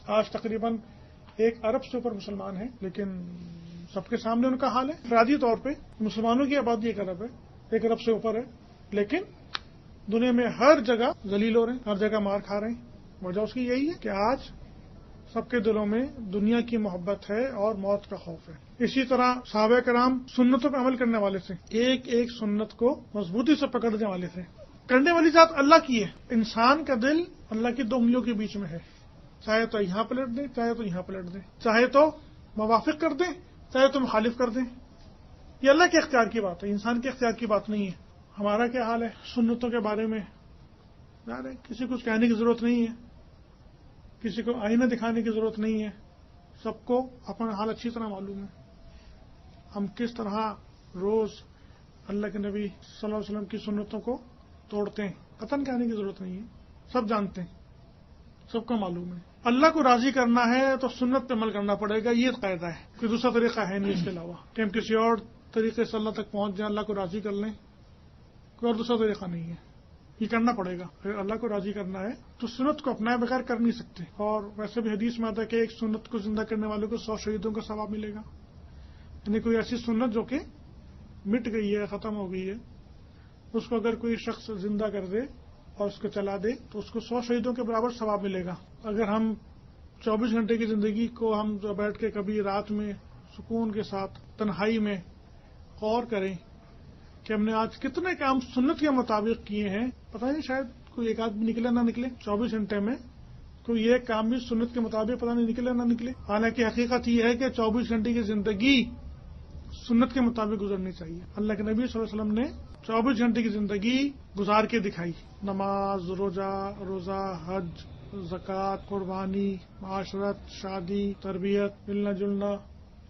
آج تقریباً 1 ارب سے اوپر مسلمان ہیں، لیکن سب کے سامنے ان کا حال ہے. افرادی طور پہ مسلمانوں کی آبادی 1 ارب ہے، 1 ارب سے اوپر ہے، لیکن دنیا میں ہر جگہ ذلیل ہو رہے ہیں، ہر جگہ مار کھا رہے ہیں. وجہ اس کی یہی ہے کہ آج سب کے دلوں میں دنیا کی محبت ہے اور موت کا خوف ہے. اسی طرح صحابہ کرام سنتوں پہ عمل کرنے والے تھے، ایک ایک سنت کو مضبوطی سے پکڑنے والے تھے. کرنے والی ذات اللہ کی ہے، انسان کا دل اللہ کی 2 انگلیوں کے بیچ میں ہے. چاہے تو یہاں پلٹ دیں، چاہے تو یہاں پلٹ دیں، چاہے تو موافق کر دیں، چاہے تو مخالف کر دیں. یہ اللہ کے اختیار کی بات ہے، انسان کے اختیار کی بات نہیں ہے. ہمارا کیا حال ہے سنتوں کے بارے میں؟ کسی کو کہنے کی ضرورت نہیں ہے، کسی کو آئینہ دکھانے کی ضرورت نہیں ہے. سب کو اپنا حال اچھی طرح معلوم ہے. ہم کس طرح روز اللہ کے نبی صلی اللہ علیہ وسلم کی سنتوں کو توڑتے ہیں، قطن کہنے کی ضرورت نہیں ہے. سب جانتے ہیں، سب کو معلوم ہے. اللہ کو راضی کرنا ہے تو سنت پہ عمل کرنا پڑے گا، یہ قاعدہ ہے. کوئی دوسرا طریقہ ہے نہیں اس کے علاوہ کہ ہم کسی اور طریقے سے اللہ تک پہنچ جائیں، اللہ کو راضی کر لیں. کوئی اور دوسرا طریقہ نہیں ہے، یہ کرنا پڑے گا. اگر اللہ کو راضی کرنا ہے تو سنت کو اپنائے بغیر کر نہیں سکتے. اور ویسے بھی حدیث میں آتا ہے کہ ایک سنت کو زندہ کرنے والوں کو 100 شہیدوں کا ثواب ملے گا. یعنی کوئی ایسی سنت جو کہ مٹ گئی ہے، ختم ہو گئی ہے، اس کو اگر کوئی شخص زندہ کر دے اور اس کو چلا دے تو اس کو 100 شہیدوں کے برابر ثواب ملے گا. اگر ہم 24 گھنٹے کی زندگی کو ہم بیٹھ کے کبھی رات میں سکون کے ساتھ تنہائی میں غور کریں کہ ہم نے آج کتنے کام سنت کے مطابق کیے ہیں، پتہ نہیں شاید کوئی ایک آدمی نکلے نہ نکلے. 24 گھنٹے میں کوئی ایک کام بھی سنت کے مطابق پتہ نہیں نکلے نہ نکلے. حالانکہ حقیقت یہ ہے کہ 24 گھنٹے کی زندگی سنت کے مطابق گزرنی چاہیے. اللہ کے نبی صلی اللہ علیہ وسلم نے 24 گھنٹے کی زندگی گزار کے دکھائی. نماز، روزہ، حج، زکوٰۃ، قربانی، معاشرت، شادی، تربیت، ملنا جلنا،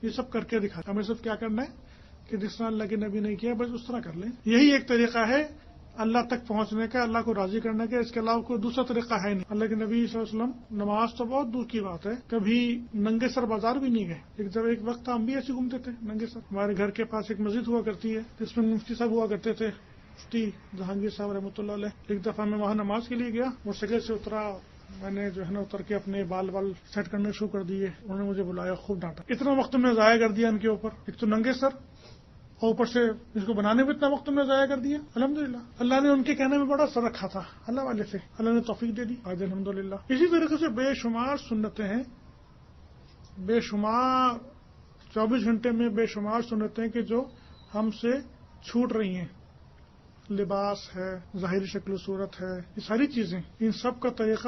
یہ سب کر کے دکھایا. ہمیں صرف کیا کرنا ہے کہ جس طرح اللہ کے نبی نے کیا بس اس طرح کر لیں. یہی ایک طریقہ ہے اللہ تک پہنچنے کا، اللہ کو راضی کرنے کا. اس کے علاوہ کوئی دوسرا طریقہ ہے نہیں. اللہ کے نبی صلی اللہ علیہ وسلم نماز تو بہت دور کی بات ہے، کبھی ننگے سر بازار بھی نہیں گئے. ایک وقت ہم بھی ایسے گھومتے تھے ننگے سر. ہمارے گھر کے پاس ایک مسجد ہوا کرتی ہے جس میں مفتی صاحب ہوا کرتے تھے، مفتی جہانگیر صاحب رحمۃ اللہ علیہ. ایک دفعہ میں وہاں نماز کے لیے گیا، موٹر سائیکل سے اترا، میں نے جو ہے نا اتر کے اپنے بال سیٹ کرنے شروع کر دیے. انہوں نے مجھے بلایا، خوب ڈانٹا. اتنا وقت میں ضائع کر دیا ان کے اوپر. ایک تو ننگے سر اور اوپر سے اس کو بنانے میں اتنا وقت میں ضائع کر دیا. الحمدللہ اللہ نے ان کے کہنے میں بڑا اثر رکھا تھا. اللہ والے سے اللہ نے توفیق دے دی آج الحمدللہ. اسی طریقے سے بے شمار سنتیں ہیں، بے شمار 24 گھنٹے میں بے شمار سنتیں کہ جو ہم سے چھوٹ رہی ہیں. لباس ہے، ظاہری شکل و صورت ہے، یہ ساری چیزیں، ان سب کا طریقہ